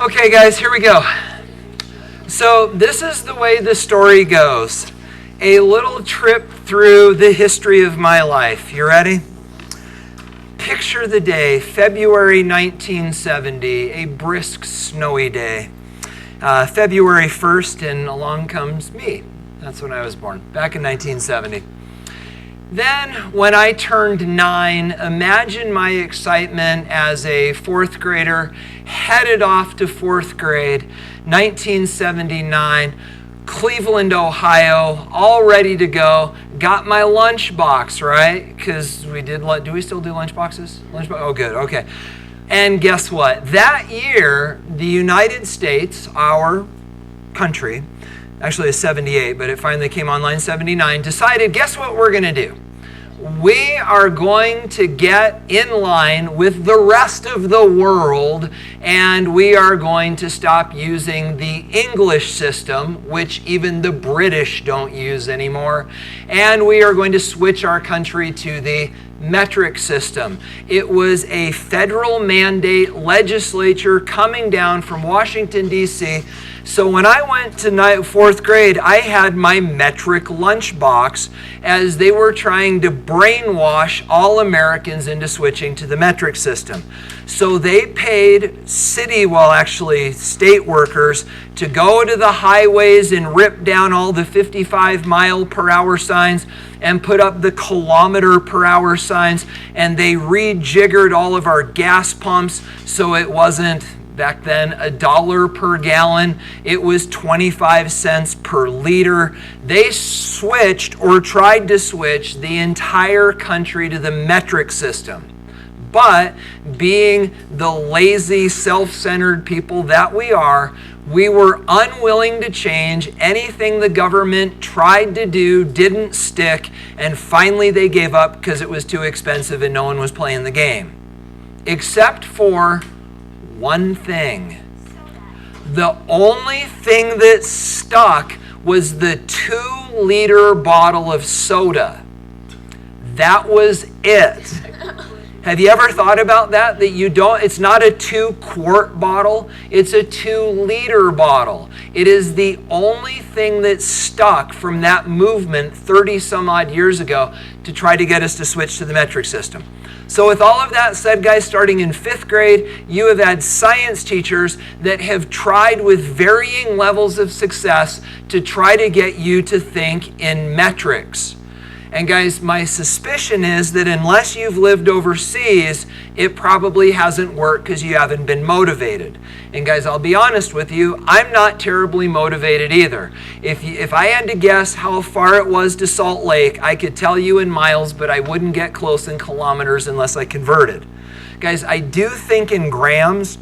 Okay, guys, here we go. So this is the way the story goes. A little trip through the history of my life. You ready? Picture the day, February 1970, a brisk, snowy day. February 1st, and along comes me. That's when I was born, back in 1970. Then, when I turned 9, imagine my excitement as a 4th grader, headed off to 4th grade, 1979, Cleveland, Ohio, all ready to go. Got my lunchbox, right? Because do we still do lunchboxes? Oh, good, okay. And guess what? That year, the United States, our country, actually it's 78, but it finally came online 79, decided, guess what we're going to do? We are going to get in line with the rest of the world, and we are going to stop using the English system, which even the British don't use anymore, and we are going to switch our country to the metric system. It was a federal mandate legislature coming down from Washington, D.C. So when I went to 4th grade, I had my metric lunchbox as they were trying to brainwash all Americans into switching to the metric system. So they paid state workers to go to the highways and rip down all the 55-mile-per-hour signs and put up the kilometer-per-hour signs, and they rejiggered all of our gas pumps so it wasn't back then $1 per gallon. It was 25 cents per liter. They switched or tried to switch the entire country to the metric system. But being the lazy, self-centered people that we are, we were unwilling to change. Anything the government tried to do didn't stick, and finally they gave up because it was too expensive and no one was playing the game. Except for one thing. The only thing that stuck was the 2-liter bottle of soda. That was it. Have you ever thought about that? It's not a 2-quart bottle, it's a 2-liter bottle. It is the only thing that stuck from that movement 30 some odd years ago to try to get us to switch to the metric system. So with all of that said, guys, starting in 5th grade, you have had science teachers that have tried with varying levels of success to try to get you to think in metrics. And guys, my suspicion is that unless you've lived overseas, it probably hasn't worked because you haven't been motivated. And guys, I'll be honest with you, I'm not terribly motivated either. If I had to guess how far it was to Salt Lake, I could tell you in miles, but I wouldn't get close in kilometers unless I converted. Guys, I do think in grams,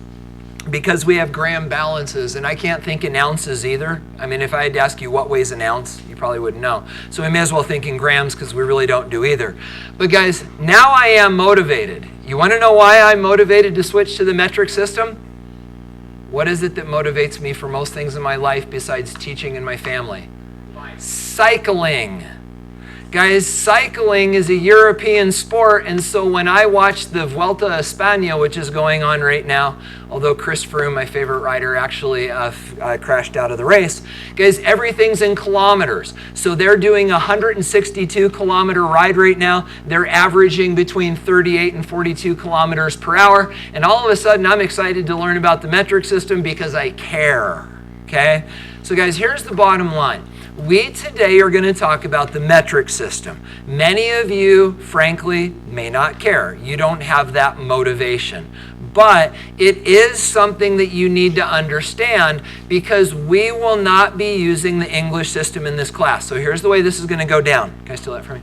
because we have gram balances, and I can't think in ounces either. I mean, if I had to ask you what weighs an ounce, you probably wouldn't know. So we may as well think in grams because we really don't do either. But guys, now I am motivated. You want to know why I'm motivated to switch to the metric system? What is it that motivates me for most things in my life besides teaching and my family? Cycling. Guys, cycling is a European sport, and so when I watch the Vuelta a España, which is going on right now, although Chris Froome, my favorite rider, actually crashed out of the race, guys, everything's in kilometers. So they're doing a 162-kilometer ride right now. They're averaging between 38 and 42 kilometers per hour, and all of a sudden I'm excited to learn about the metric system because I care, okay? So guys, here's the bottom line. We today are going to talk about the metric system. Many of you, frankly, may not care. You don't have that motivation. But it is something that you need to understand because we will not be using the English system in this class. So here's the way this is going to go down. Can I steal that from me?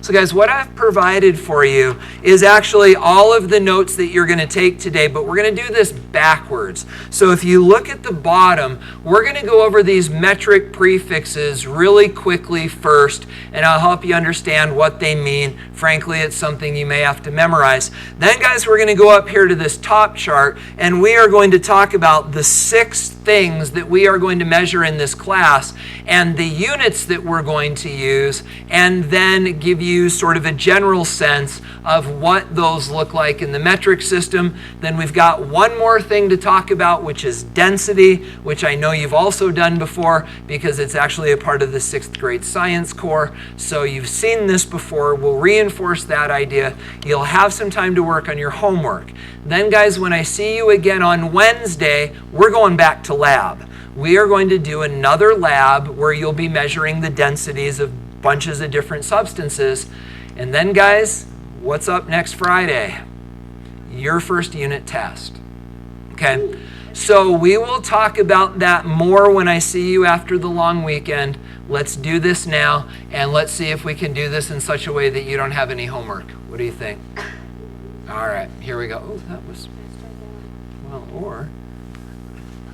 So guys, what I've provided for you is actually all of the notes that you're going to take today, but we're going to do this backwards. So if you look at the bottom, we're going to go over these metric prefixes really quickly first, and I'll help you understand what they mean. Frankly, it's something you may have to memorize. Then guys, we're going to go up here to this top chart, and we are going to talk about the 6 things that we are going to measure in this class and the units that we're going to use, and then give you you sort of a general sense of what those look like in the metric system. Then we've got one more thing to talk about, which is density, which I know you've also done before because it's actually a part of the 6th grade science core. So you've seen this before. We'll reinforce that idea. You'll have some time to work on your homework. Then, guys, when I see you again on Wednesday, we're going back to lab. We are going to do another lab where you'll be measuring the densities of bunches of different substances. And then, guys, what's up next Friday? Your first unit test. Okay? So we will talk about that more when I see you after the long weekend. Let's do this now, and let's see if we can do this in such a way that you don't have any homework. What do you think? All right, here we go. Oh, that was, well,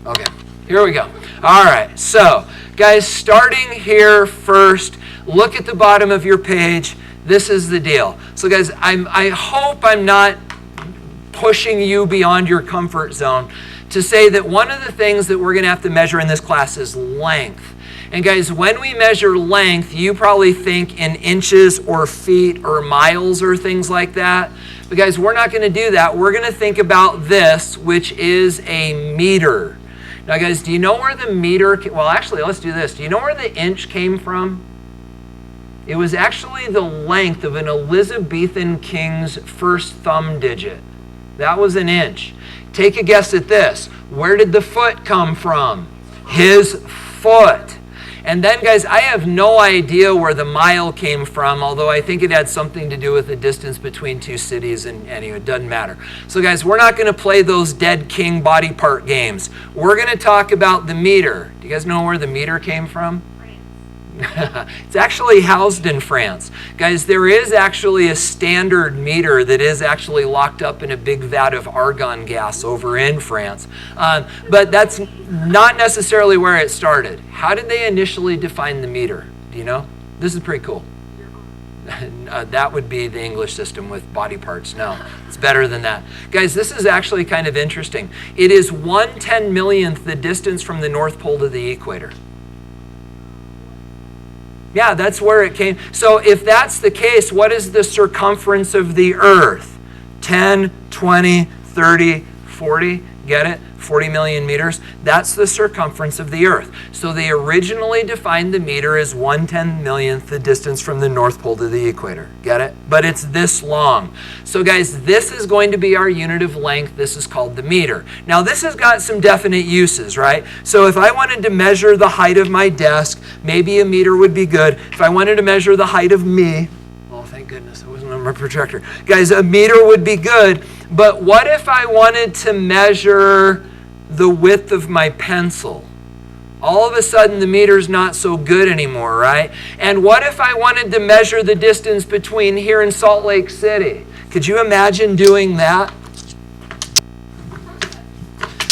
okay. Here we go. All right, so guys, starting here first, look at the bottom of your page. This is the deal. So guys, I hope I'm not pushing you beyond your comfort zone to say that one of the things that we're going to have to measure in this class is length. And guys, when we measure length, you probably think in inches or feet or miles or things like that. But guys, we're not going to do that. We're going to think about this, which is a meter. Now, guys, do you know where the meter, well, actually, let's do this. Do you know where the inch came from? It was actually the length of an Elizabethan king's first thumb digit. That was an inch. Take a guess at this. Where did the foot come from? His foot. And then, guys, I have no idea where the mile came from, although I think it had something to do with the distance between two cities, and anyway, it doesn't matter. So, guys, we're not going to play those dead king body part games. We're going to talk about the meter. Do you guys know where the meter came from? It's actually housed in France. Guys, there is actually a standard meter that is actually locked up in a big vat of argon gas over in France. But that's not necessarily where it started. How did they initially define the meter? Do you know? This is pretty cool. That would be the English system with body parts. No, it's better than that. Guys, this is actually kind of interesting. It is 1/10,000,000th the distance from the North Pole to the equator. Yeah, that's where it came. So if that's the case, what is the circumference of the Earth? 10, 20, 30, 40, get it? 40 million meters. That's the circumference of the Earth. So they originally defined the meter as 1/10,000,000th the distance from the North Pole to the equator. Get it? But it's this long. So guys, this is going to be our unit of length. This is called the meter. Now this has got some definite uses, right? So if I wanted to measure the height of my desk, maybe a meter would be good. If I wanted to measure the height of me, oh, thank goodness it wasn't on my projector. Guys, a meter would be good. But what if I wanted to measure the width of my pencil? All of a sudden the meter's not so good anymore, right? And what if I wanted to measure the distance between here and Salt Lake City? Could you imagine doing that?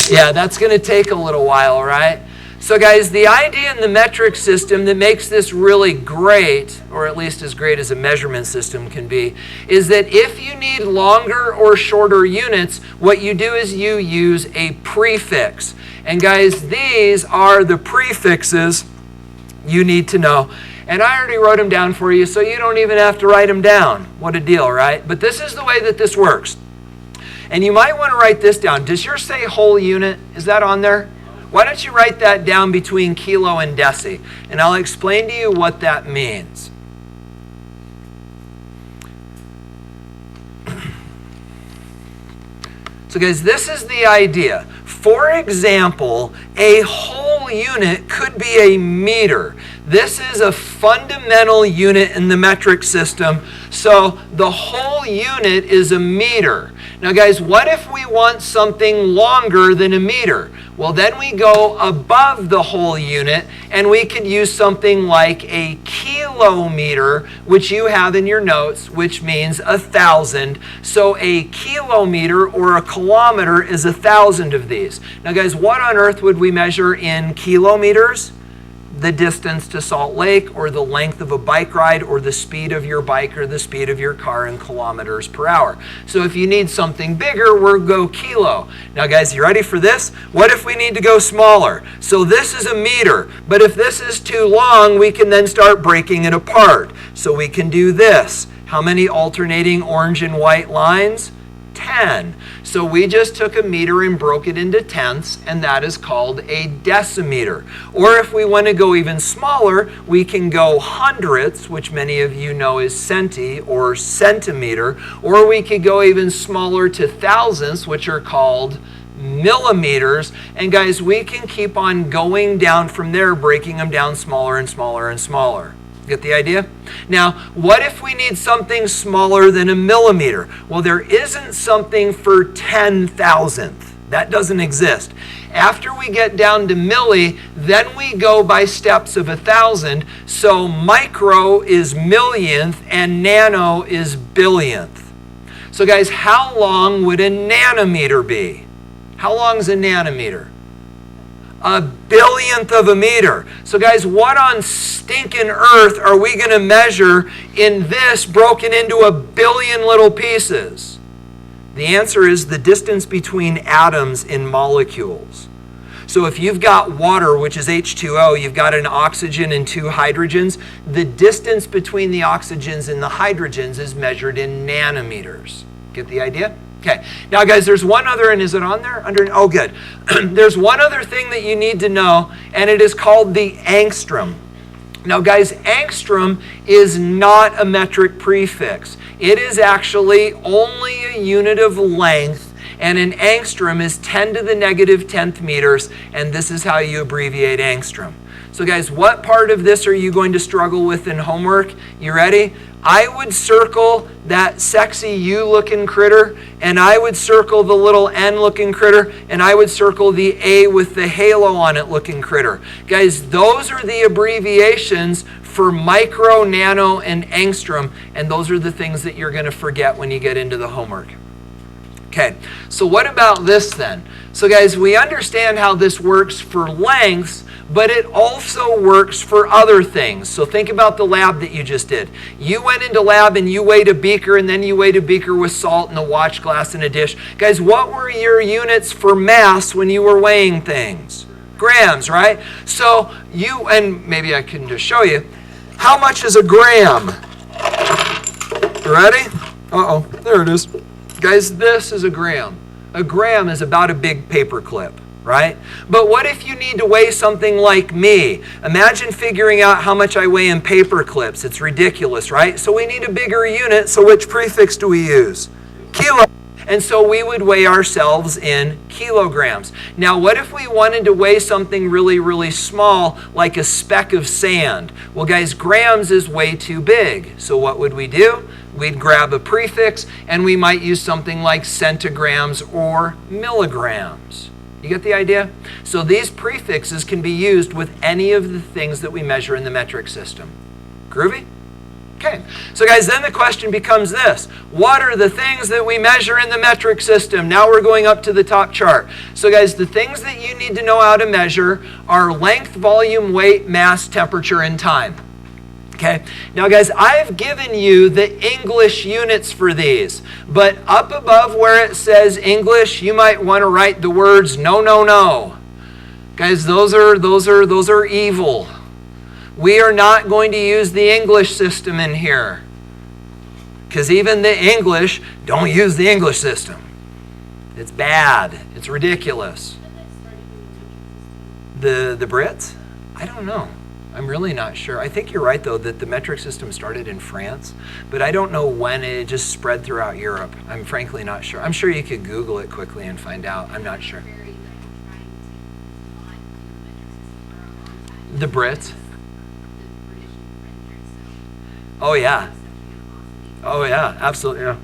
Yeah, that's going to take a little while, right? So guys, the idea in the metric system that makes this really great, or at least as great as a measurement system can be, is that if you need longer or shorter units, what you do is you use a prefix. And guys, these are the prefixes you need to know. And I already wrote them down for you, so you don't even have to write them down. What a deal, right? But this is the way that this works. And you might want to write this down. Does yours say whole unit? Is that on there? Why don't you write that down between kilo and deci? And I'll explain to you what that means. So guys, this is the idea. For example, a whole unit could be a meter. This is a fundamental unit in the metric system. So the whole unit is a meter. Now guys, what if we want something longer than a meter? Well, then we go above the whole unit and we could use something like a kilometer, which you have in your notes, which means 1,000. So a kilometer or a kilometer is 1,000 of these. Now guys, what on earth would we measure in kilometers? The distance to Salt Lake, or the length of a bike ride, or the speed of your bike or the speed of your car in kilometers per hour. So if you need something bigger, we'll go kilo. Now guys, you ready for this? What if we need to go smaller? So this is a meter, but if this is too long, we can then start breaking it apart. So we can do this. How many alternating orange and white lines? 10. So we just took a meter and broke it into tenths, and that is called a decimeter. Or if we want to go even smaller, we can go hundredths, which many of you know is centi or centimeter, or we could go even smaller to thousandths, which are called millimeters. And guys, we can keep on going down from there, breaking them down smaller and smaller and smaller. Get the idea? Now, what if we need something smaller than a millimeter? Well, there isn't something for 10,000th. That doesn't exist. After we get down to milli, then we go by steps of 1,000. So micro is millionth and nano is billionth. So guys, how long would a nanometer be? How long is a nanometer? A billionth of a meter. So guys, what on stinking earth are we going to measure in this broken into a billion little pieces? The answer is the distance between atoms in molecules. So if you've got water, which is H2O, you've got an oxygen and 2 hydrogens, the distance between the oxygens and the hydrogens is measured in nanometers. Get the idea? Okay, now guys, there's one other, and is it on there? Oh, good. There's one other thing that you need to know, and it is called the angstrom. Now guys, angstrom is not a metric prefix. It is actually only a unit of length, and an angstrom is 10 to the negative 10th meters, and this is how you abbreviate angstrom. So guys, what part of this are you going to struggle with in homework? You ready? I would circle that sexy U-looking critter, and I would circle the little N-looking critter, and I would circle the A with the halo on it looking critter. Guys, those are the abbreviations for micro, nano, and angstrom, and those are the things that you're going to forget when you get into the homework. Okay, so what about this then? So guys, we understand how this works for lengths, but it also works for other things. So think about the lab that you just did. You went into lab and you weighed a beaker, and then you weighed a beaker with salt and a watch glass and a dish. Guys, what were your units for mass when you were weighing things? Grams, right? So you, and maybe I can just show you, how much is a gram? Ready? Uh-oh, there it is. Guys, this is a gram. A gram is about a big paper clip, right? But what if you need to weigh something like me? Imagine figuring out how much I weigh in paper clips. It's ridiculous, right? So we need a bigger unit. So which prefix do we use? Kilo. And so we would weigh ourselves in kilograms. Now, what if we wanted to weigh something really, really small, like a speck of sand? Well, guys, grams is way too big. So what would we do? We'd grab a prefix, and we might use something like centigrams or milligrams. You get the idea? So these prefixes can be used with any of the things that we measure in the metric system. Groovy? Okay, so guys, then the question becomes this. What are the things that we measure in the metric system? Now we're going up to the top chart. So guys, the things that you need to know how to measure are length, volume, weight, mass, temperature, and time. Okay, now guys, I've given you the English units for these, but up above where it says English, you might want to write the words no, no, no. Guys, those are evil. We are not going to use the English system in here, because even the English don't use the English system. It's bad. It's ridiculous. The Brits? I don't know. I'm really not sure. I think you're right, though, that the metric system started in France, but I don't know when it just spread throughout Europe. I'm frankly not sure. I'm sure you could Google it quickly and find out. I'm not sure. The Brits? Oh, yeah. Oh, yeah, absolutely, yeah.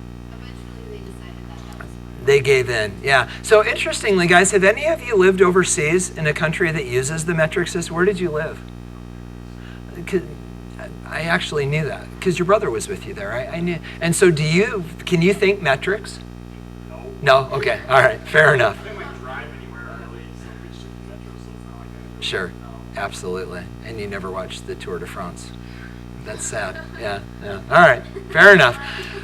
They gave in, yeah. So interestingly, guys, have any of you lived overseas in a country that uses the metric system? Where did you live? I actually knew that because your brother was with you there, right? I knew. And so can you think metrics? No. No? Okay. All right. Fair enough. Sure. Absolutely. And you never watched the Tour de France. That's sad. Yeah. All right. Fair enough.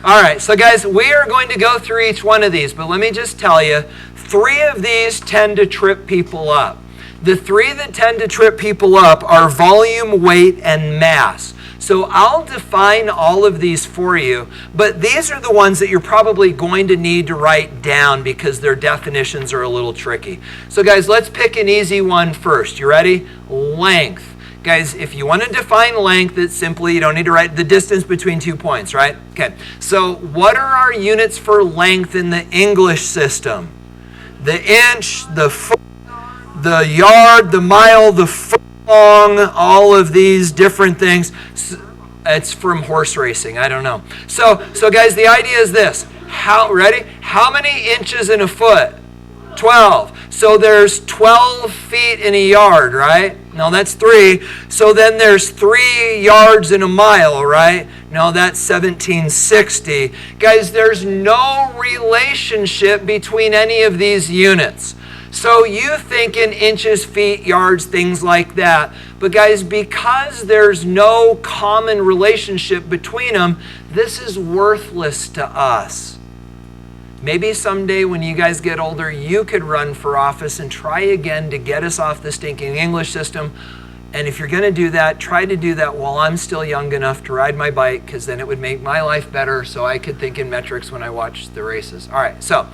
All right. So guys, we are going to go through each one of these, but let me just tell you, 3 of these tend to trip people up. The 3 that tend to trip people up are volume, weight, and mass. So I'll define all of these for you, but these are the ones that you're probably going to need to write down because their definitions are a little tricky. So guys, let's pick an easy one first. You ready? Length. Guys, if you want to define length, it's simply, you don't need to write the distance between 2 points, right? Okay, so what are our units for length in the English system? The inch, the foot, the yard, the mile, the furlong, all of these different things. It's from horse racing, I don't know. So guys, the idea is this. Ready? How many inches in a foot? 12. So there's 12 feet in a yard, right? No, that's 3. So then there's 3 yards in a mile, right? No, that's 1760. Guys, there's no relationship between any of these units. So you think in inches, feet, yards, things like that. But guys, because there's no common relationship between them, this is worthless to us. Maybe someday when you guys get older, you could run for office and try again to get us off the stinking English system. And if you're going to do that, try to do that while I'm still young enough to ride my bike, because then it would make my life better so I could think in metrics when I watch the races. All right, so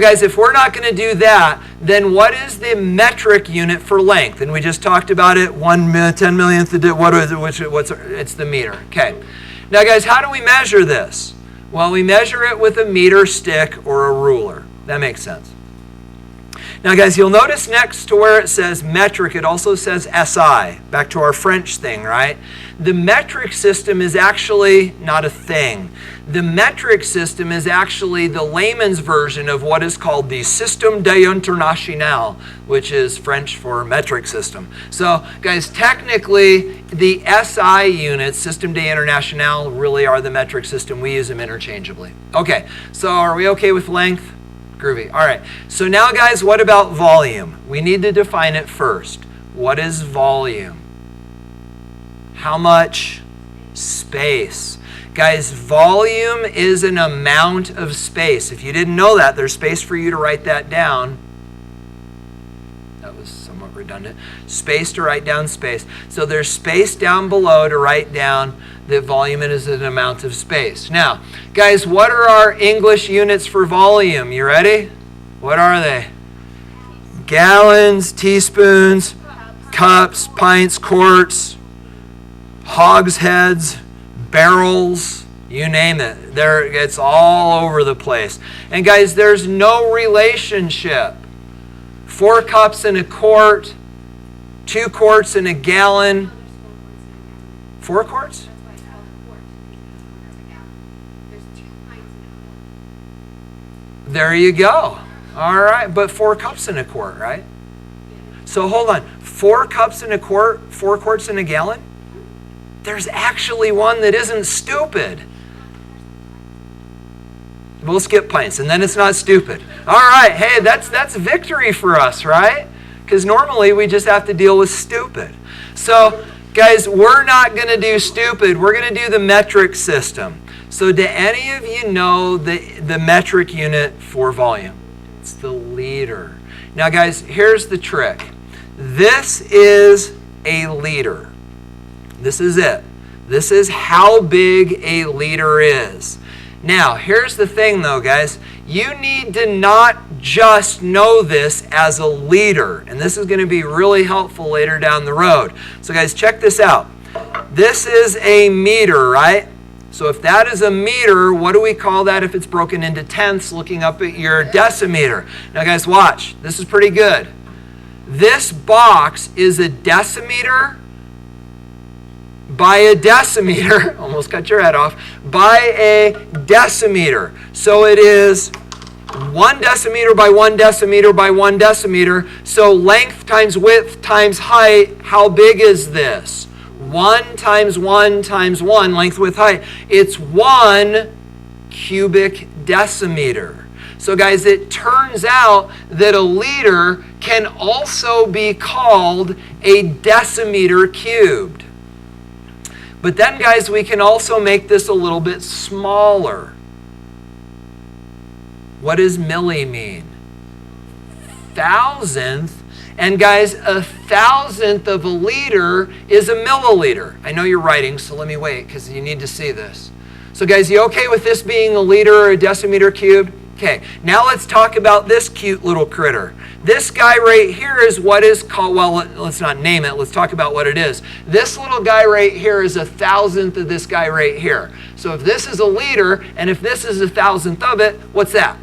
guys, if we're not going to do that, then what is the metric unit for length? And we just talked about it, 10 millionth, what is it? It's the meter. Okay. Now guys, how do we measure this? Well, we measure it with a meter stick or a ruler. That makes sense. Now, guys, you'll notice next to where it says metric, it also says SI. Back to our French thing, right? The metric system is actually not a thing. The metric system is actually the layman's version of what is called the Système d'International, which is French for metric system. So, guys, technically, the SI units, Système d'International, really are the metric system. We use them interchangeably. Okay, so are we okay with length? Groovy. All right. So now, guys, what about volume? We need to define it first. What is volume? How much space? Guys, volume is an amount of space. If you didn't know that, there's space for you to write that down. That was somewhat redundant. Space to write down space. So there's space down below to write down that volume is an amount of space. Now, guys, what are our English units for volume? You ready? What are they? Gallons, teaspoons, cups, pints, quarts, hogsheads, barrels, you name it. It's all over the place. And guys, there's no relationship. 4 cups in a quart, 2 quarts in a gallon. 4 quarts? There you go. All right, but 4 cups in a quart, right? So hold on. 4 cups in a quart, 4 quarts in a gallon? There's actually one that isn't stupid. We'll skip pints, and then it's not stupid. All right, hey, that's victory for us, right? Because normally we just have to deal with stupid. So, guys, we're not going to do stupid. We're going to do the metric system. So do any of you know the metric unit for volume? It's the liter. Now, guys, here's the trick. This is a liter. This is it. This is how big a liter is. Now, here's the thing, though, guys. You need to not just know this as a liter. And this is going to be really helpful later down the road. So, guys, check this out. This is a meter, right? So if that is a meter, what do we call that if it's broken into tenths, looking up at your decimeter? Now, guys, watch. This is pretty good. This box is a decimeter by a decimeter. Almost cut your head off. By a decimeter. So it is 1 decimeter by 1 decimeter by 1 decimeter. So length times width times height. How big is this? 1 times 1 times 1, length, width, height. It's 1 cubic decimeter. So guys, it turns out that a liter can also be called a decimeter cubed. But then, guys, we can also make this a little bit smaller. What does milli mean? thousandth. And guys, 1,000th of a liter is a milliliter. I know you're writing, so let me wait because you need to see this. So guys, you okay with this being a liter or a decimeter cubed? Okay, now let's talk about this cute little critter. This guy right here is what is called, well, let's not name it. Let's talk about what it is. This little guy right here is 1,000th of this guy right here. So if this is a liter, and if this is 1,000th of it, what's that?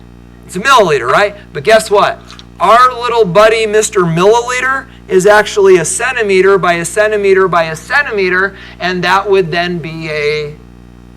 It's a milliliter, right? But guess what? Our little buddy, Mr. Milliliter, is actually a centimeter by a centimeter by a centimeter, and that would then be a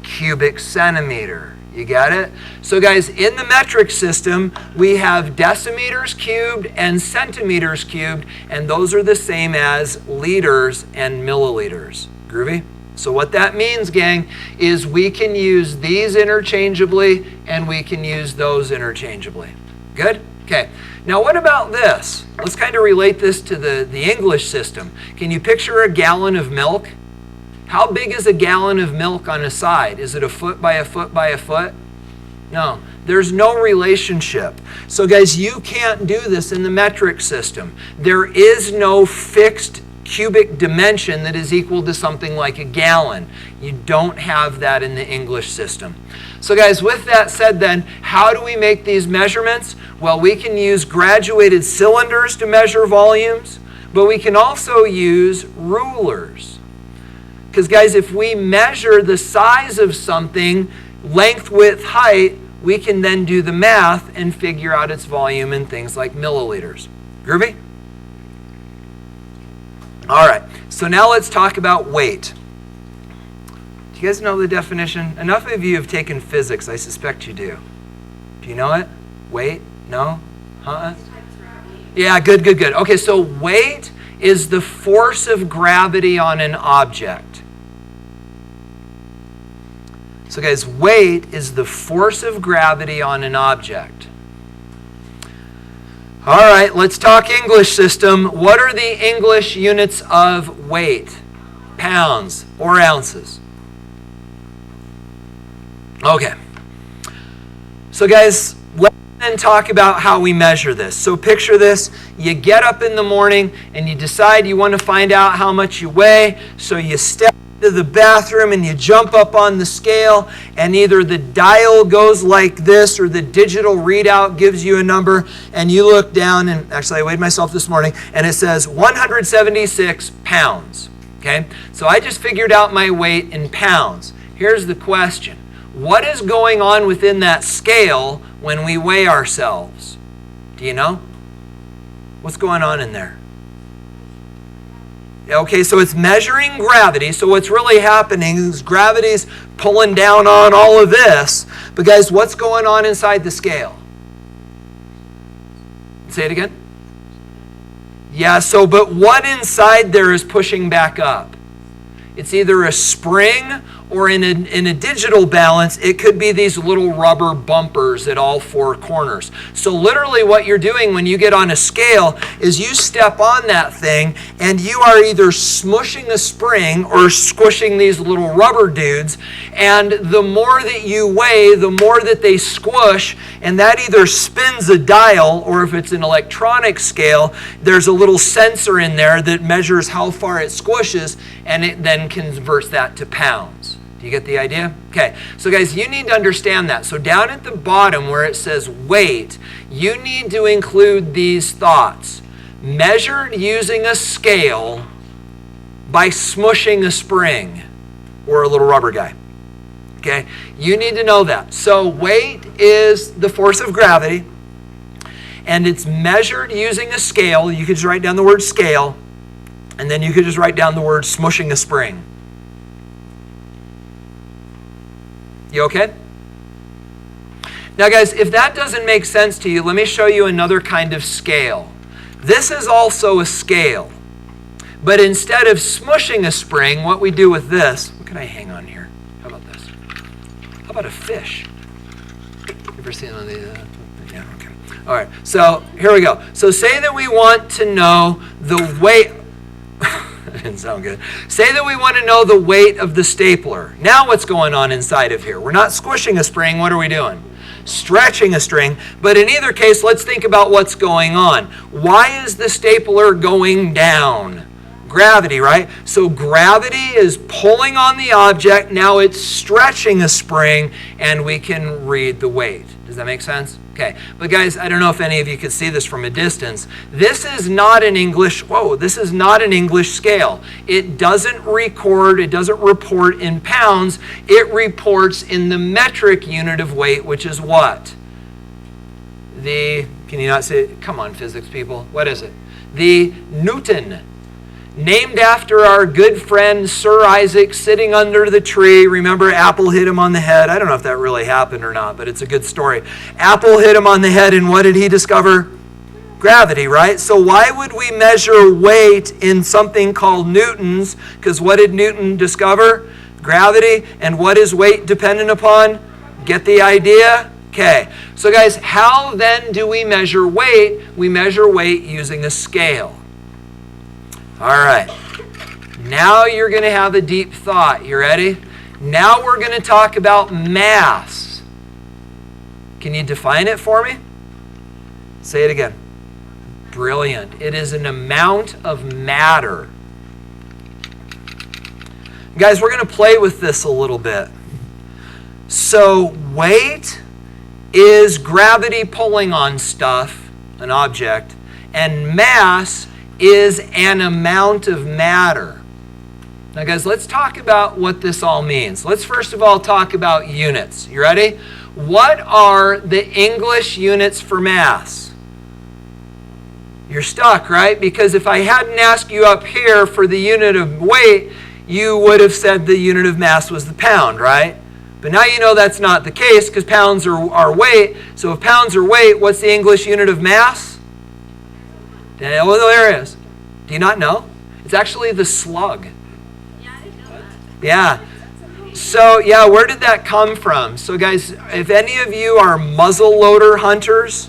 cubic centimeter. You got it? So guys, in the metric system, we have decimeters cubed and centimeters cubed, and those are the same as liters and milliliters. Groovy? So what that means, gang, is we can use these interchangeably and we can use those interchangeably. Good? Okay. Now what about this? Let's kind of relate this to the English system. Can you picture a gallon of milk? How big is a gallon of milk on a side? Is it a foot by a foot by a foot? No, there's no relationship. So guys, you can't do this in the metric system. There is no fixed cubic dimension that is equal to something like a gallon. You don't have that in the English system. So guys, with that said then, how do we make these measurements? Well, we can use graduated cylinders to measure volumes, but we can also use rulers. Because guys, if we measure the size of something, length, width, height, we can then do the math and figure out its volume in things like milliliters. Groovy? All right, so now let's talk about weight. Do you guys know the definition? Enough of you have taken physics. I suspect you do. Do you know it? Weight? No? Huh? Yeah, good. Okay, so weight is the force of gravity on an object. So guys, weight is the force of gravity on an object. All right, let's talk English system. What are the English units of weight? Pounds or ounces? Okay. So guys, let's then talk about how we measure this. So picture this. You get up in the morning and you decide you want to find out how much you weigh. So you step to the bathroom and you jump up on the scale, and either the dial goes like this or the digital readout gives you a number, and you look down, and actually I weighed myself this morning, and it says 176 pounds. Okay, so I just figured out my weight in pounds. Here's the question. What is going on within that scale when we weigh ourselves? Do you know? What's going on in there? Okay, so it's measuring gravity. So what's really happening is gravity's pulling down on all of this. But guys, what's going on inside the scale? Say it again. Yeah, so but what inside there is pushing back up? It's either a spring, or in a digital balance, it could be these little rubber bumpers at all four corners. So literally what you're doing when you get on a scale is you step on that thing and you are either smushing a spring or squishing these little rubber dudes. And the more that you weigh, the more that they squish, and that either spins a dial, or if it's an electronic scale, there's a little sensor in there that measures how far it squishes, and it then converts that to pounds. Do you get the idea? Okay, so guys, you need to understand that. So down at the bottom where it says weight, you need to include these thoughts. Measured using a scale by smushing a spring or a little rubber guy. Okay, you need to know that. So weight is the force of gravity, and it's measured using a scale. You could just write down the word scale, and then you could just write down the word smushing a spring. You okay? Now guys, if that doesn't make sense to you, let me show you another kind of scale. This is also a scale. But instead of smushing a spring, what we do with this, what can I hang on here? How about this? How about a fish? You ever seen one of these? Yeah, okay. All right, so here we go. So say that we want to know the weight. That didn't sound good. Say that we want to know the weight of the stapler. Now what's going on inside of here? We're not squishing a spring. What are we doing? stretching a string. But in either case, let's think about what's going on. Why is the stapler going down? Gravity, right? So gravity is pulling on the object. Now it's stretching a spring, and we can read the weight. Does that make sense? Okay. But guys, I don't know if any of you could see this from a distance. This is not an English, this is not an English scale. It doesn't report in pounds. It reports in the metric unit of weight, which is what? Can you not say it? Come on, physics people. What is it? The Newton. Named after our good friend Sir Isaac sitting under the tree. Remember, apple hit him on the head. I don't know if that really happened or not, but it's a good story. Apple hit him on the head, and what did he discover? Gravity, right? So why would we measure weight in something called newtons? Because what did Newton discover? Gravity. And what is weight dependent upon? Get the idea? Okay. So guys, how then do we measure weight? We measure weight using a scale. All right, now you're going to have a deep thought. You ready? Now we're going to talk about mass. Can you define it for me? Say it again. Brilliant. It is an amount of matter. Guys, we're going to play with this a little bit. So weight is gravity pulling on stuff, an object, and mass is an amount of matter. Now guys, let's talk about what this all means. Let's first of all talk about units. You ready? What are the English units for mass? You're stuck, right? Because if I hadn't asked you up here for the unit of weight, you would have said the unit of mass was the pound, right? But now you know that's not the case because pounds are weight. So if pounds are weight, what's the English unit of mass? Oh, there it is. Do you not know? It's actually the slug. Yeah, I didn't know that. Yeah. So, yeah, where did that come from? So, guys, if any of you are muzzle loader hunters,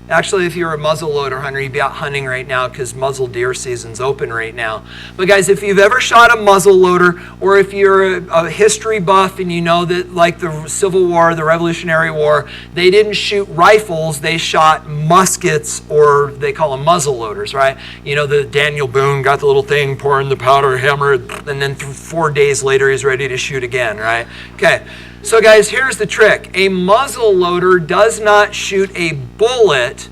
actually, if you're a muzzle loader hunter, you'd be out hunting right now because muzzle deer season's open right now. But guys, if you've ever shot a muzzle loader, or if you're a history buff and you know that like the Civil War, the Revolutionary War, they didn't shoot rifles, they shot muskets, or they call them muzzle loaders, right? You know, the Daniel Boone got the little thing, pouring the powder, hammer, and then 4 days later he's ready to shoot again, right? Okay. So guys, here's the trick. A muzzle loader does not shoot a bullet.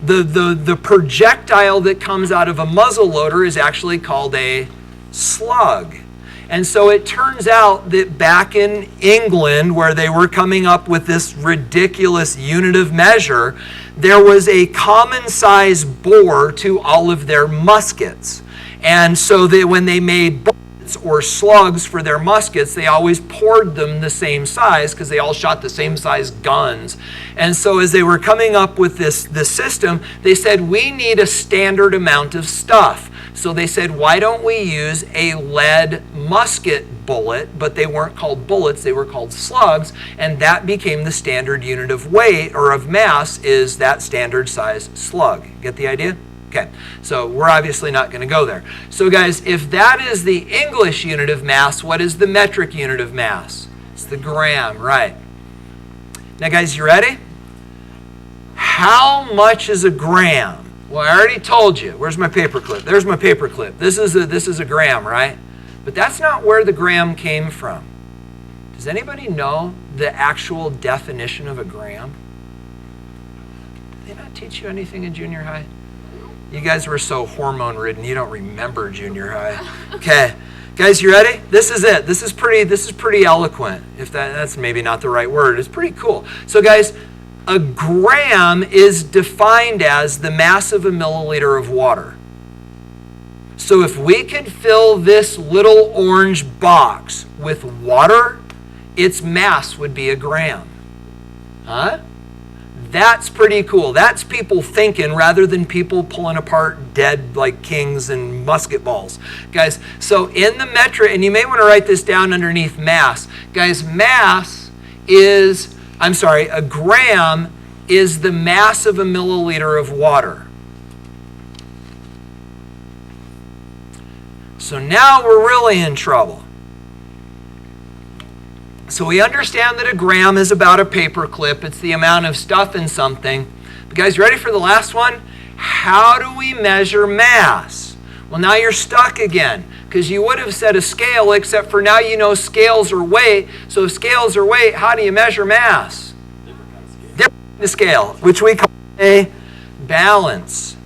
The projectile that comes out of a muzzle loader is actually called a slug. And so it turns out that back in England, where they were coming up with this ridiculous unit of measure, there was a common size bore to all of their muskets. And so that when they made bullets or slugs for their muskets, they always poured them the same size because they all shot the same size guns. And so as they were coming up with this system, they said, we need a standard amount of stuff. So they said, why don't we use a lead musket bullet? But they weren't called bullets, they were called slugs. And that became the standard unit of weight or of mass, is that standard size slug. Get the idea? Okay, so we're obviously not going to go there. So guys, if that is the English unit of mass, what is the metric unit of mass? It's the gram, right? Now guys, you ready? How much is a gram? Well, I already told you. Where's my paperclip? There's my paperclip. This is a gram, right? But that's not where the gram came from. Does anybody know the actual definition of a gram? Did they not teach you anything in junior high? You guys were so hormone-ridden, you don't remember junior high. Okay, guys, you ready? This is it. This is pretty eloquent. If that's maybe not the right word, it's pretty cool. So, guys, a gram is defined as the mass of a milliliter of water. So, if we could fill this little orange box with water, its mass would be a gram. Huh? That's pretty cool. That's people thinking rather than people pulling apart dead like kings and musket balls. Guys, so in the metric, and you may want to write this down underneath mass. Guys, a gram is the mass of a milliliter of water. So now we're really in trouble. So we understand that a gram is about a paper clip. It's the amount of stuff in something. But guys, ready for the last one? How do we measure mass? Well, now you're stuck again, because you would have said a scale, except for now you know scales are weight. So if scales are weight, how do you measure mass? Different kind of scale, which we call a balance.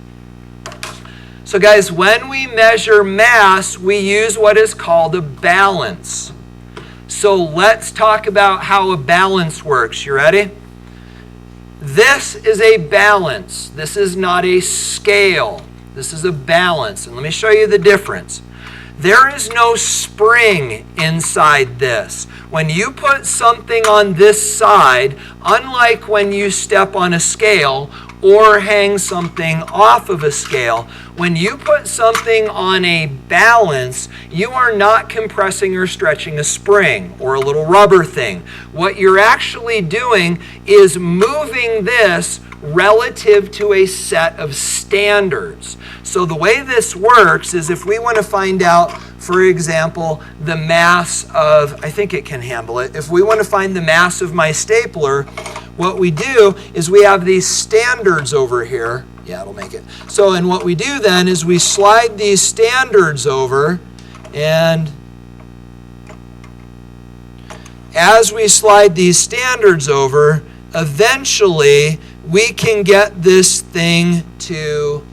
So guys, when we measure mass, we use what is called a balance. So let's talk about how a balance works. You ready? This is a balance. This is not a scale. This is a balance. And let me show you the difference. There is no spring inside this. When you put something on this side, unlike when you step on a scale or hang something off of a scale, when you put something on a balance, you are not compressing or stretching a spring or a little rubber thing. What you're actually doing is moving this relative to a set of standards. So the way this works is if we want to find out, for example, the mass of, I think it can handle it. If we want to find the mass of my stapler, what we do is we have these standards over here. Yeah, it'll make it. So, and what we do then is we slide these standards over, and as we slide these standards over, eventually we can get this thing to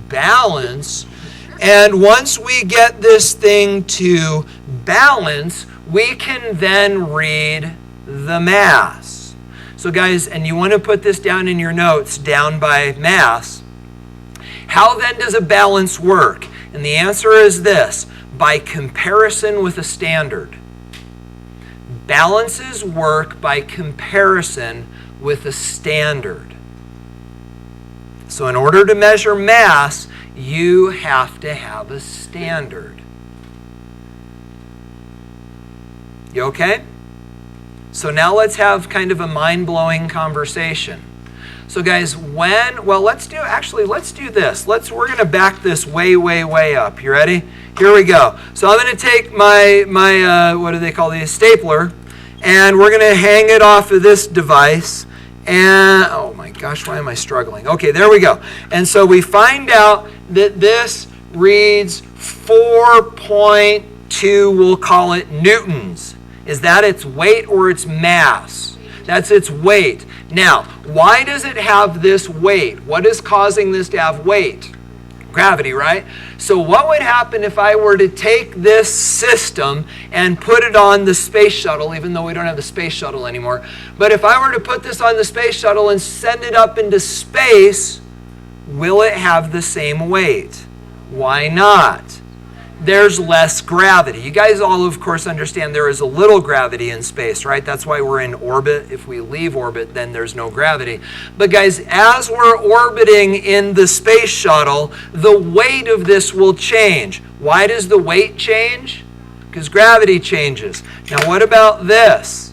balance. And once we get this thing to balance, we can then read the mass. So guys, and you want to put this down in your notes, down by mass. How then does a balance work? And the answer is this: by comparison with a standard. Balances work by comparison with a standard. So in order to measure mass, you have to have a standard. You okay? So now let's have kind of a mind-blowing conversation. So guys, let's do this. We're going to back this way, way, way up. You ready? Here we go. So I'm going to take my what do they call these? Stapler, and we're going to hang it off of this device. And, oh my gosh, why am I struggling? Okay, there we go. And so we find out that this reads 4.2, we'll call it newtons. Is that its weight or its mass? That's its weight. Now, why does it have this weight? What is causing this to have weight? Gravity, right? So what would happen if I were to take this system and put it on the space shuttle, even though we don't have the space shuttle anymore, but if I were to put this on the space shuttle and send it up into space, will it have the same weight? Why not? There's less gravity. You guys all, of course, understand there is a little gravity in space, right? That's why we're in orbit. If we leave orbit, then there's no gravity. But guys, as we're orbiting in the space shuttle, the weight of this will change. Why does the weight change? Because gravity changes. Now, what about this?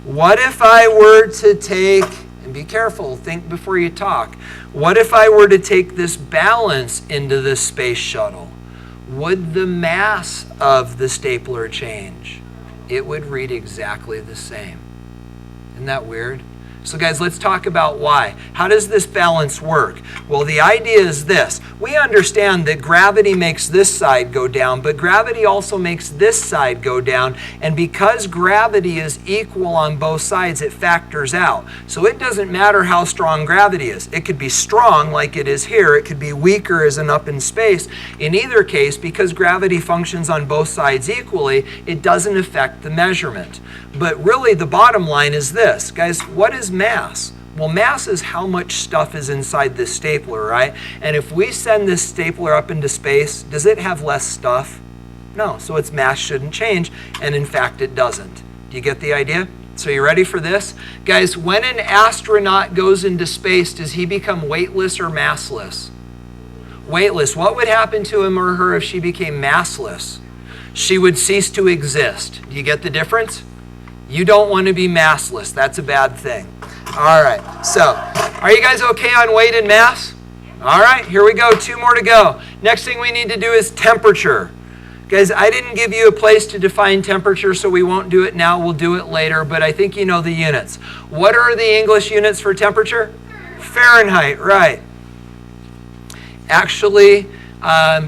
What if I were to take, and be careful, think before you talk. What if I were to take this balance into the space shuttle? Would the mass of the stapler change? It would read exactly the same. Isn't that weird? So guys, let's talk about why. How does this balance work? Well, the idea is this. We understand that gravity makes this side go down, but gravity also makes this side go down. And because gravity is equal on both sides, it factors out. So it doesn't matter how strong gravity is. It could be strong like it is here. It could be weaker as in up in space. In either case, because gravity functions on both sides equally, it doesn't affect the measurement. But really, the bottom line is this. Guys, what is mass? Well, mass is how much stuff is inside this stapler, right? And if we send this stapler up into space, does it have less stuff? No, so its mass shouldn't change, and in fact, it doesn't. Do you get the idea? So you ready for this? Guys, when an astronaut goes into space, does he become weightless or massless? Weightless. What would happen to him or her if she became massless? She would cease to exist. Do you get the difference? You don't want to be massless. That's a bad thing. All right. So, are you guys okay on weight and mass? All right. Here we go. 2 more to go. Next thing we need to do is temperature. Guys, I didn't give you a place to define temperature, so we won't do it now. We'll do it later, but I think you know the units. What are the English units for temperature? Fahrenheit, right. Actually,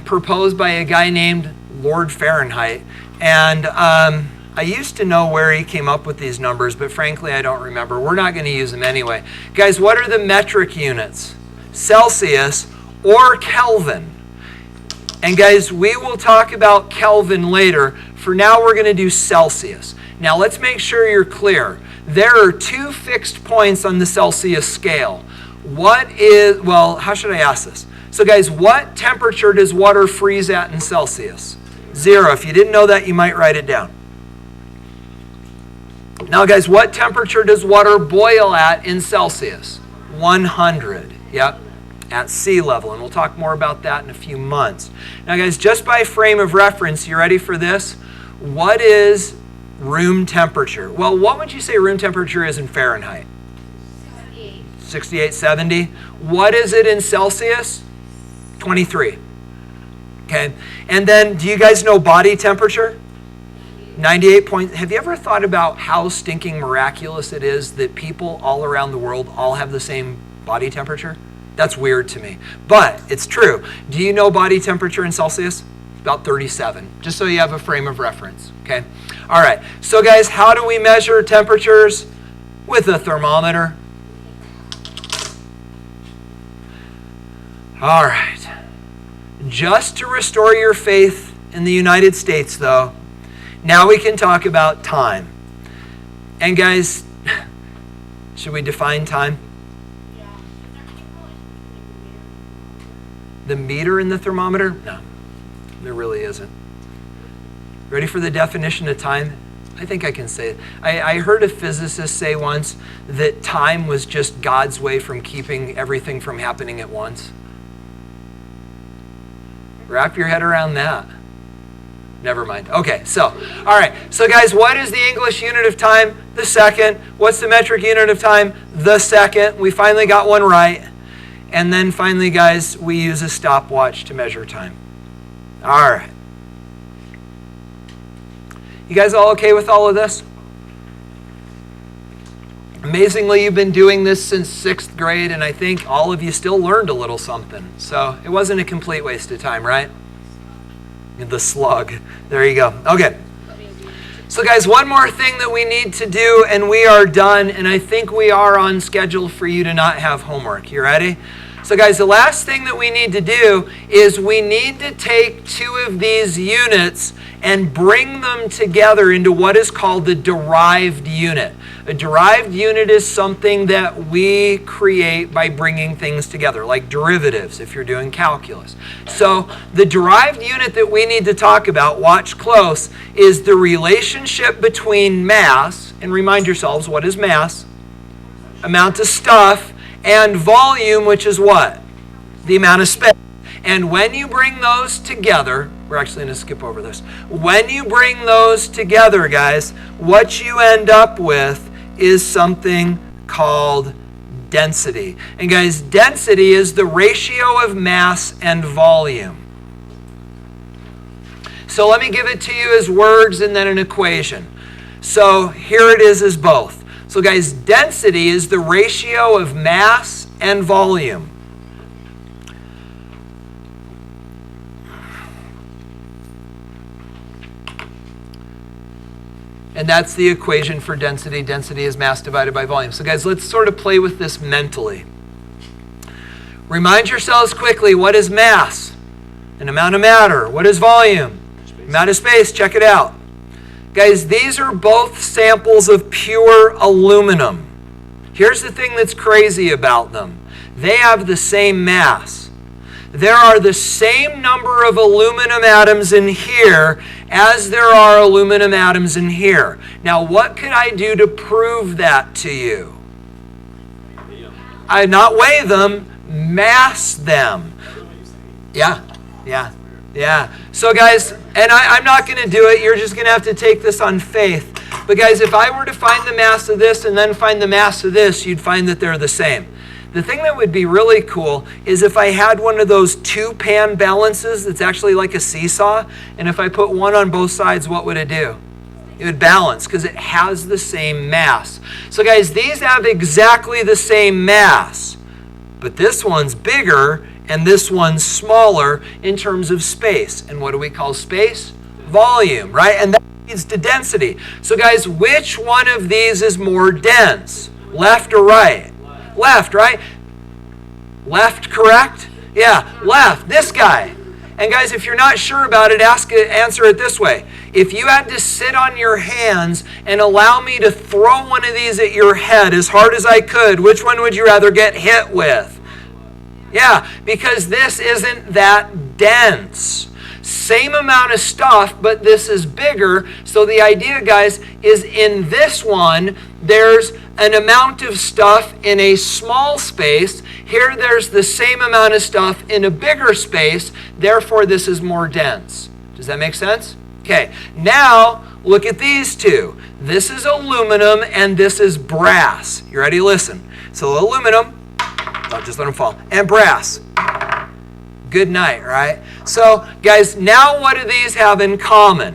proposed by a guy named Lord Fahrenheit. And I used to know where he came up with these numbers, but frankly, I don't remember. We're not going to use them anyway. Guys, what are the metric units? Celsius or Kelvin. And guys, we will talk about Kelvin later. For now, we're going to do Celsius. Now, let's make sure you're clear. There are two fixed points on the Celsius scale. How should I ask this? So guys, what temperature does water freeze at in Celsius? 0. If you didn't know that, you might write it down. Now guys, what temperature does water boil at in Celsius? 100. Yep. At sea level, and we'll talk more about that in a few months. Now guys, just by frame of reference, you ready for this? What is room temperature? Well, what would you say room temperature is in Fahrenheit? 68, 70. What is it in Celsius? 23. Okay, and then do you guys know body temperature? 98 points. Have you ever thought about how stinking miraculous it is that people all around the world all have the same body temperature? That's weird to me, but it's true. Do you know body temperature in Celsius? About 37, just so you have a frame of reference, okay? All right, so guys, how do we measure temperatures? With a thermometer. All right. Just to restore your faith in the United States, though, now we can talk about time. And guys, should we define time? The meter in the thermometer? No, there really isn't. Ready for the definition of time? I think I can say it. I heard a physicist say once that time was just God's way from keeping everything from happening at once. Wrap your head around that. Never mind. Okay, so, all right. So guys, what is the English unit of time? The second. What's the metric unit of time? The second. We finally got one right. And then finally, guys, we use a stopwatch to measure time. All right. You guys all okay with all of this? Amazingly, you've been doing this since 6th grade, and I think all of you still learned a little something. So it wasn't a complete waste of time, right? The slug. There you go. Okay. So guys, one more thing that we need to do, and we are done, and I think we are on schedule for you to not have homework. You ready? So guys, the last thing that we need to do is we need to take 2 of these units and bring them together into what is called the derived unit. A derived unit is something that we create by bringing things together, like derivatives if you're doing calculus. So the derived unit that we need to talk about, watch close, is the relationship between mass, and remind yourselves, what is mass? Amount of stuff, and volume, which is what? The amount of space. And when you bring those together, we're actually going to skip over this. When you bring those together, guys, what you end up with is something called density. And guys, density is the ratio of mass and volume. So let me give it to you as words and then an equation. So here it is as both. So guys, density is the ratio of mass and volume. And that's the equation for density. Density is mass divided by volume. So guys, let's sort of play with this mentally. Remind yourselves quickly, what is mass? An amount of matter. What is volume? Amount of space. Check it out. Guys, these are both samples of pure aluminum. Here's the thing that's crazy about them. They have the same mass. There are the same number of aluminum atoms in here as there are aluminum atoms in here. Now, what could I do to prove that to you? I not weigh them, mass them. Yeah. So guys, and I'm not going to do it. You're just going to have to take this on faith. But guys, if I were to find the mass of this and then find the mass of this, you'd find that they're the same. The thing that would be really cool is if I had one of those two-pan balances that's actually like a seesaw, and if I put one on both sides, what would it do? It would balance because it has the same mass. So guys, these have exactly the same mass, but this one's bigger and this one's smaller in terms of space. And what do we call space? Volume, right? And that leads to density. So guys, which one of these is more dense? Left or right? Left, right? Left, correct? Yeah, left. This guy. And guys, if you're not sure about it, answer it this way. If you had to sit on your hands and allow me to throw one of these at your head as hard as I could, which one would you rather get hit with? Yeah, because this isn't that dense. Same amount of stuff, but this is bigger. So the idea, guys, is in this one, there's an amount of stuff in a small space. Here, there's the same amount of stuff in a bigger space. Therefore, this is more dense. Does that make sense? Okay, now look at these two. This is aluminum and this is brass. You ready? Listen. So aluminum, I'll just let them fall, and brass. Good night, right? So, guys, now what do these have in common?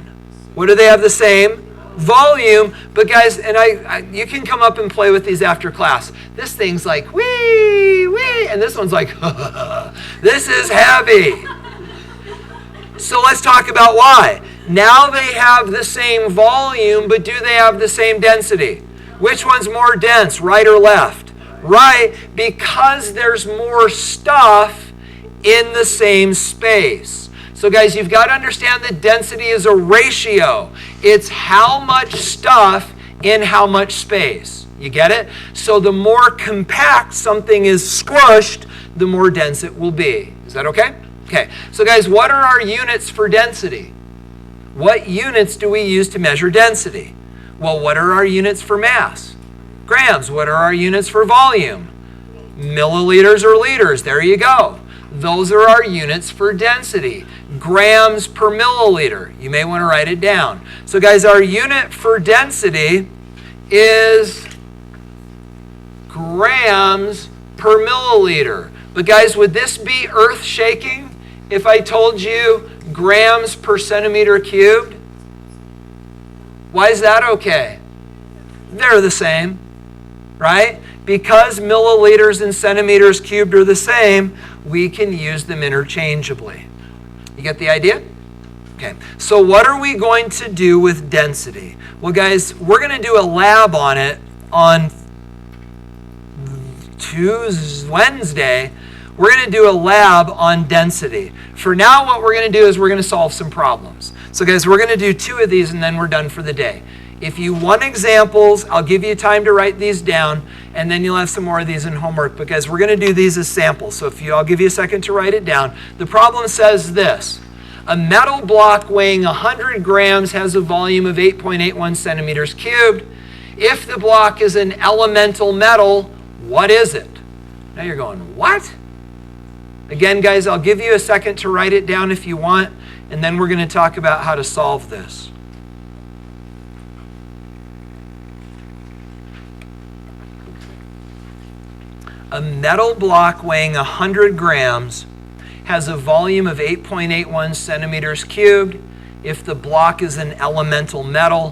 What do they have the same? Volume. But guys, and you can come up and play with these after class. This thing's like, wee, wee, and this one's like, this is heavy. So let's talk about why. Now they have the same volume, but do they have the same density? Which one's more dense, right or left? Right, because there's more stuff in the same space. So guys, you've got to understand that density is a ratio. It's how much stuff in how much space. You get it? So the more compact something is squished, the more dense it will be. Is that okay? Okay. So guys, what are our units for density? What units do we use to measure density? Well, what are our units for mass? Grams. What are our units for volume? Milliliters or liters. There you go. Those are our units for density. Grams per milliliter. You may want to write it down. So guys, our unit for density is grams per milliliter. But guys, would this be earth-shaking if I told you grams per centimeter cubed? Why is that okay? They're the same, right? Because milliliters and centimeters cubed are the same, we can use them interchangeably. You get the idea? Okay, so what are we going to do with density? Well, guys, we're going to do a lab on it on Wednesday. We're going to do a lab on density. For now, what we're going to do is we're going to solve some problems. So guys, we're going to do 2 of these and then we're done for the day. If you want examples, I'll give you time to write these down and then you'll have some more of these in homework because we're going to do these as samples. So I'll give you a second to write it down. The problem says this. A metal block weighing 100 grams has a volume of 8.81 centimeters cubed. If the block is an elemental metal, what is it? Now you're going, what? Again, guys, I'll give you a second to write it down if you want, and then we're going to talk about how to solve this. A metal block weighing 100 grams has a volume of 8.81 centimeters cubed. If the block is an elemental metal,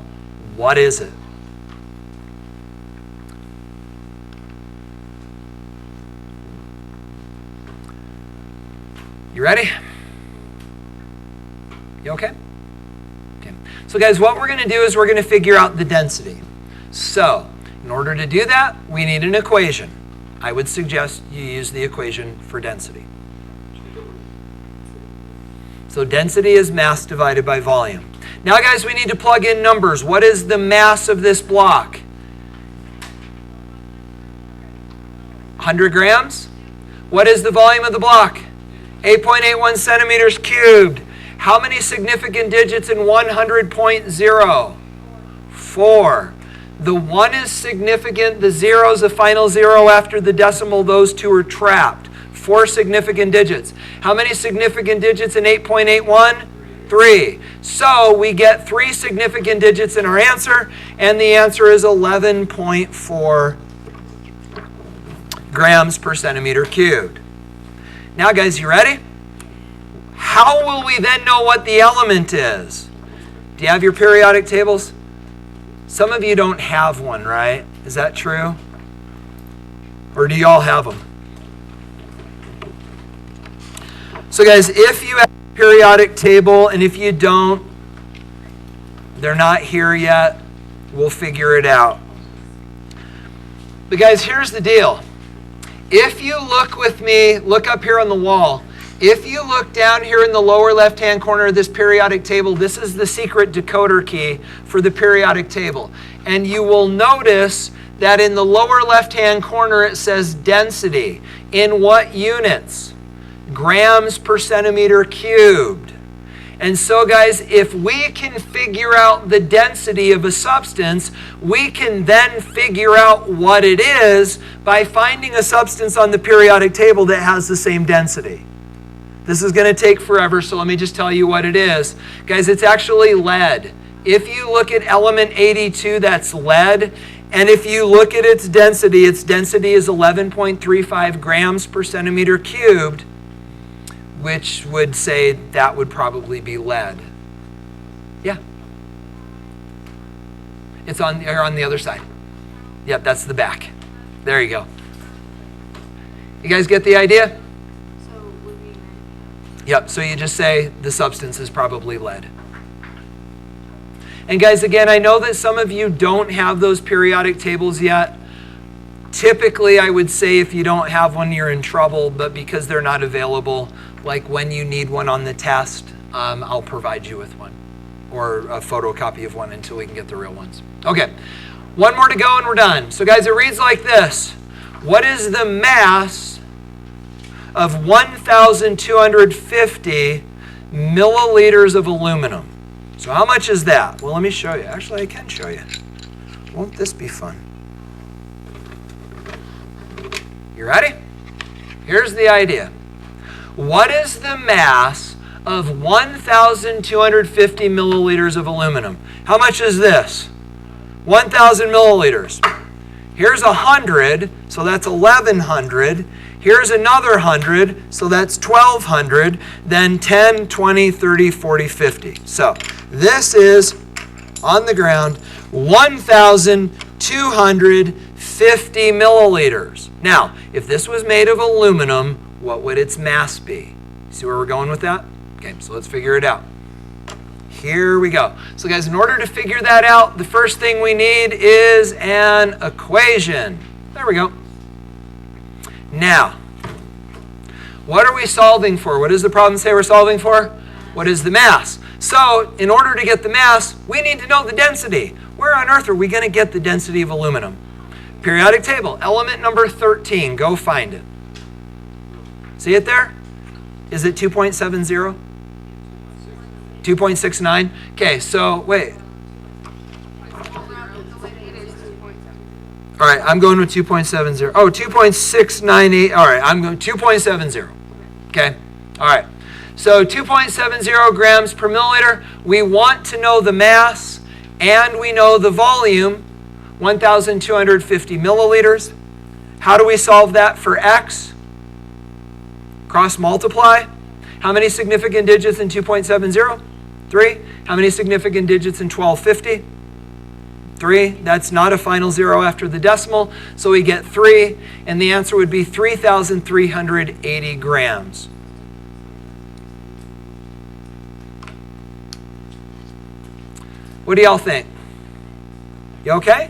what is it? You ready? You okay? Okay. So guys, what we're going to do is we're going to figure out the density. So, in order to do that, we need an equation. I would suggest you use the equation for density. So density is mass divided by volume. Now guys, we need to plug in numbers. What is the mass of this block? 100 grams? What is the volume of the block? 8.81 centimeters cubed. How many significant digits in 100.0? 4. The 1 is significant. The 0 is a final 0 after the decimal. Those two are trapped. 4 significant digits. How many significant digits in 8.81? 3. So we get 3 significant digits in our answer, and the answer is 11.4 grams per centimeter cubed. Now, guys, you ready? How will we then know what the element is? Do you have your periodic tables? Some of you don't have one, right? Is that true? Or do you all have them? So, guys, if you have a periodic table, and if you don't, they're not here yet. We'll figure it out. But, guys, here's the deal. If you look with me, look up here on the wall. If you look down here in the lower left-hand corner of this periodic table, this is the secret decoder key for the periodic table. And you will notice that in the lower left-hand corner it says density. In what units? Grams per centimeter cubed. And so, guys, if we can figure out the density of a substance, we can then figure out what it is by finding a substance on the periodic table that has the same density. This is going to take forever, so let me just tell you what it is. Guys, it's actually lead. If you look at element 82, that's lead. And if you look at its density is 11.35 grams per centimeter cubed, which would say that would probably be lead. Yeah. It's on the other side. Yep, that's the back. There you go. You guys get the idea? Yep, so you just say the substance is probably lead. And guys, again, I know that some of you don't have those periodic tables yet. Typically, I would say if you don't have one, you're in trouble, but because they're not available, like when you need one on the test, I'll provide you with one, or a photocopy of one until we can get the real ones. Okay, one more to go and we're done. So guys, it reads like this. What is the mass of 1,250 milliliters of aluminum? So how much is that? Well, let me show you. Actually, I can show you. Won't this be fun? You ready? Here's the idea. What is the mass of 1,250 milliliters of aluminum? How much is this? 1,000 milliliters. Here's 100, so that's 1,100. Here's another 100, so that's 1,200. Then 10, 20, 30, 40, 50. So this is, on the ground, 1,250 milliliters. Now, if this was made of aluminum, what would its mass be? See where we're going with that? Okay, so let's figure it out. Here we go. So guys, in order to figure that out, the first thing we need is an equation. There we go. Now, what are we solving for? What does the problem say we're solving for? What is the mass? So, in order to get the mass, we need to know the density. Where on earth are we going to get the density of aluminum? Periodic table, element number 13. Go find it. See it there? Is it 2.70? 2.69? Okay, so wait. All right, I'm going with 2.70. Oh, 2.698. All right, I'm going 2.70. Okay, all right. So 2.70 grams per milliliter. We want to know the mass and we know the volume, 1,250 milliliters. How do we solve that for x? Cross multiply. How many significant digits in 2.70? 3. How many significant digits in 1250? 3. That's not a final zero after the decimal, so we get 3, and the answer would be 3,380 grams. What do y'all think? You okay?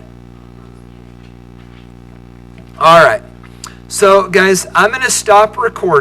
All right. So, guys, I'm going to stop recording.